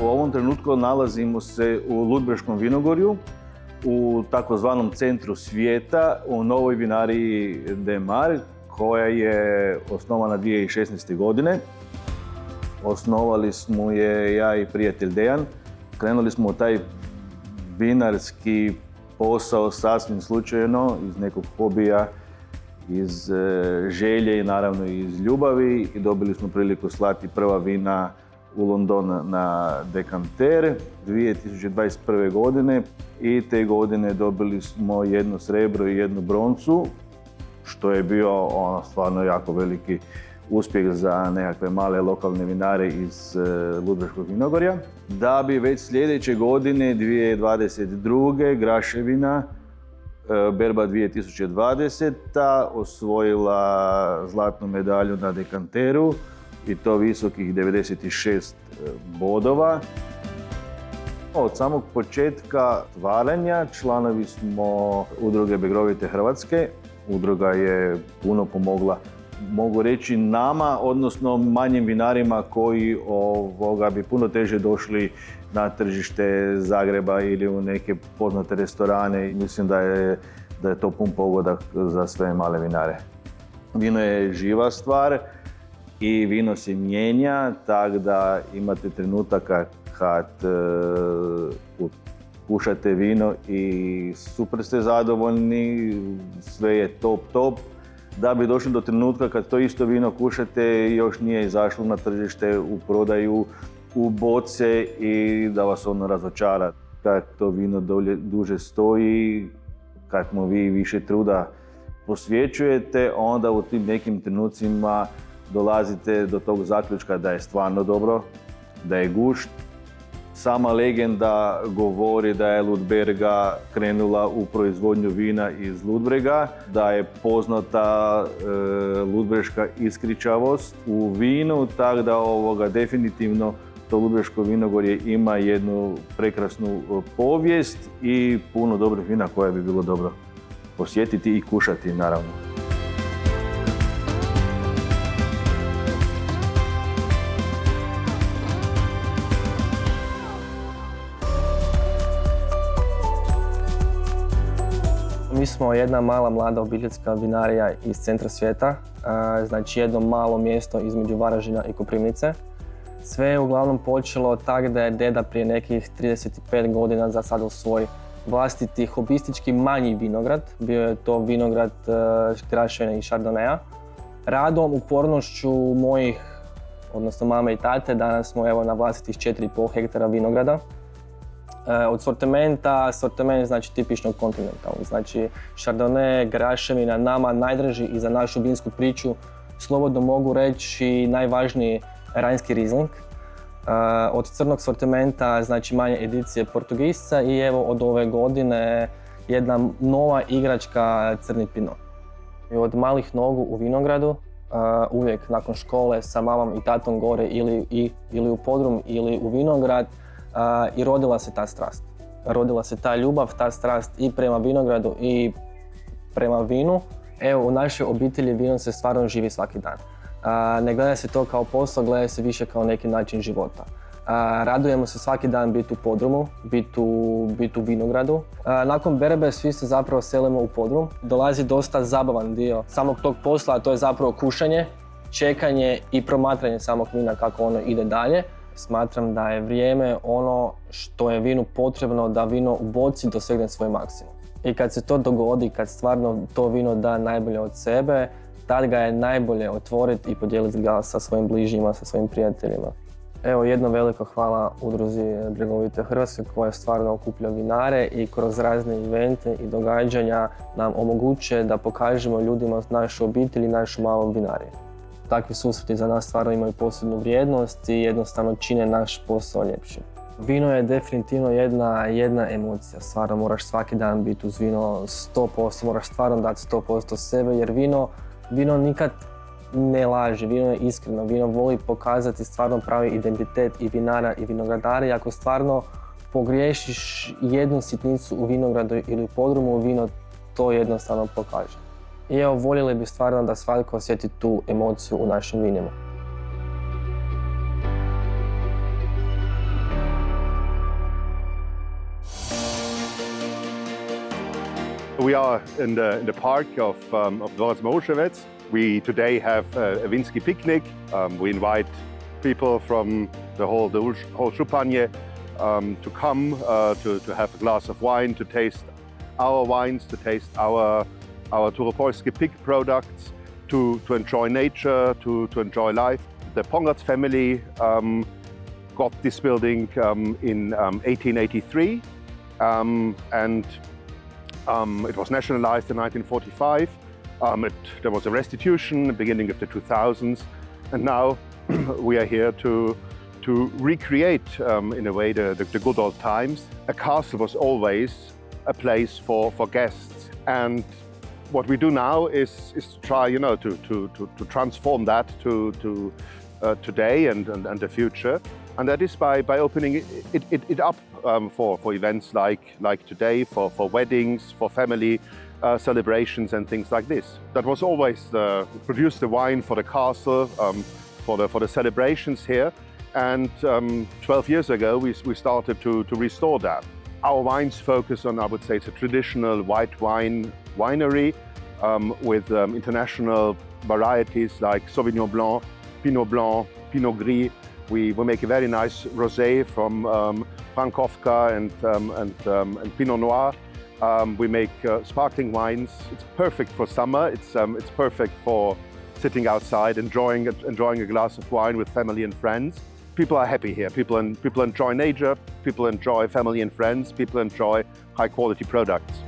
U ovom trenutku nalazimo se u Ludbreškom vinogorju, u takozvanom centru svijeta, u novoj vinariji Demar, koja je osnovana 2016. godine. Osnovali smo je ja i prijatelj Dejan. Krenuli smo u taj vinarski posao sasvim slučajno, iz nekog hobija, iz želje i naravno iz ljubavi. I dobili smo priliku slati prva vina u London na dekanter 2021. godine i te godine dobili smo jedno srebro i jednu broncu, što je bio stvarno jako veliki uspjeh za nekakve male lokalne vinare iz Ludbreškog vinogorja. Da bi već sljedeće godine, 2022. Graševina Berba 2020. osvojila zlatnu medalju na dekanteru i to visokih 96 bodova. Od samog početka stvaranja članovi smo udruge Begrovite Hrvatske. Udruga je puno pomogla, mogu reći, nama, odnosno manjim vinarima koji bi puno teže došli na tržište Zagreba ili u neke poznate restorane. Mislim da je to pun pogodak za sve male vinare. Vino je živa stvar i vino se mijenja, tako da imate trenutaka kad kušate vino i super ste zadovoljni, sve je top, da bi došli do trenutka kad to isto vino kušate i još nije izašlo na tržište u prodaju, u boce i da vas ono razočara. Kad to vino duže stoji, kad mu vi više truda posvećujete, onda u tim nekim trenucima dolazite do tog zaključka da je stvarno dobro, da je gušt. Sama legenda govori da je Ludberga krenula u proizvodnju vina iz Ludbrega, da je poznata ludbreška iskričavost u vinu, tako da definitivno to Ludbreško vinogorje ima jednu prekrasnu povijest i puno dobrih vina koje bi bilo dobro posjetiti i kušati, naravno. Mi smo jedna mala mlada obiteljska vinarija iz centra svijeta, znači jedno malo mjesto između Varaždina i Koprivnice. Sve je uglavnom počelo tako da je deda prije nekih 35 godina zasadio svoj vlastiti hobistički manji vinograd. Bio je to vinograd Graševina i Chardonneya. Radom, upornošću mojih, odnosno mame i tate, danas smo evo na vlastitih 4,5 hektara vinograda. Od sortiment znači tipično kontinentalni, znači Chardonnay, Graševina, nama najdraži i za našu vinsku priču, slobodno mogu reći, najvažniji Rajnski Riesling. Od crnog sortimenta, znači manje edicije Portugisca i evo od ove godine jedna nova igračka Crni Pinot. I od malih nogu u vinogradu, uvijek nakon škole sa mamom i tatom gore ili u podrum ili u vinograd, i rodila se ta strast. Rodila se ta ljubav, ta strast i prema vinogradu i prema vinu. Evo, u našoj obitelji vino se stvarno živi svaki dan. Ne gleda se to kao posao, gleda se više kao neki način života. Radujemo se svaki dan biti u podrumu, biti u vinogradu. Nakon berbe svi se zapravo selimo u podrum. Dolazi dosta zabavan dio samog tog posla, a to je zapravo kušanje, čekanje i promatranje samog vina kako ono ide dalje. Smatram da je vrijeme ono što je vinu potrebno da vino u boci dosegne svoj maksimum. I kad se to dogodi, kad stvarno to vino da najbolje od sebe, tad ga je najbolje otvoriti i podijeliti ga sa svojim bližnjima, sa svojim prijateljima. Evo, jedno veliko hvala udruzi Bregovite Hrvatske koja stvarno okuplja vinare i kroz razne evente i događanja nam omogućuje da pokažemo ljudima našu obitelj i našu malu vinariju. Takvi susreti za nas stvarno imaju posebnu vrijednost i jednostavno čine naš posao ljepšim. Vino je definitivno jedna emocija. Stvarno moraš svaki dan biti uz vino 100%, moraš stvarno dati 100% sebe jer vino nikad ne laže, vino je iskreno, vino voli pokazati stvarno pravi identitet i vinara i vinogradara i ako stvarno pogriješiš jednu sitnicu u vinogradu ili u podrumu, vino to jednostavno pokaže. I evo, voljeli bi stvarno da svatko osjeti tu emociju u našim vinima. We are in the park of Dvorec Mohuševec. We today have a Vinski picnic. We invite people from the whole Županje to come to have a glass of wine, to taste our wines, to taste our Turopolskie pig products, to enjoy nature, to enjoy life. The Pongrac family got this building in 1883 and it was nationalized in 1945. There was a restitution at the beginning of the 2000s, and now we are here to recreate in a way the good old times. A castle was always a place for guests, and what we do now is to try, to transform that to today and the future, and that is by opening it up for events like today, for weddings, for family celebrations and things like this. That was always produce the wine for the castle, for the celebrations here, and 12 years ago we started to restore that. Our wines focus on, I would say, it's a traditional white wine winery with international varieties like Sauvignon Blanc, Pinot Gris. We make a very nice rosé from Frankowka and Pinot Noir. We make sparkling wines. It's perfect for summer. It's perfect for sitting outside, enjoying a glass of wine with family and friends. People are happy here. People enjoy nature. People enjoy family and friends. People enjoy high quality products.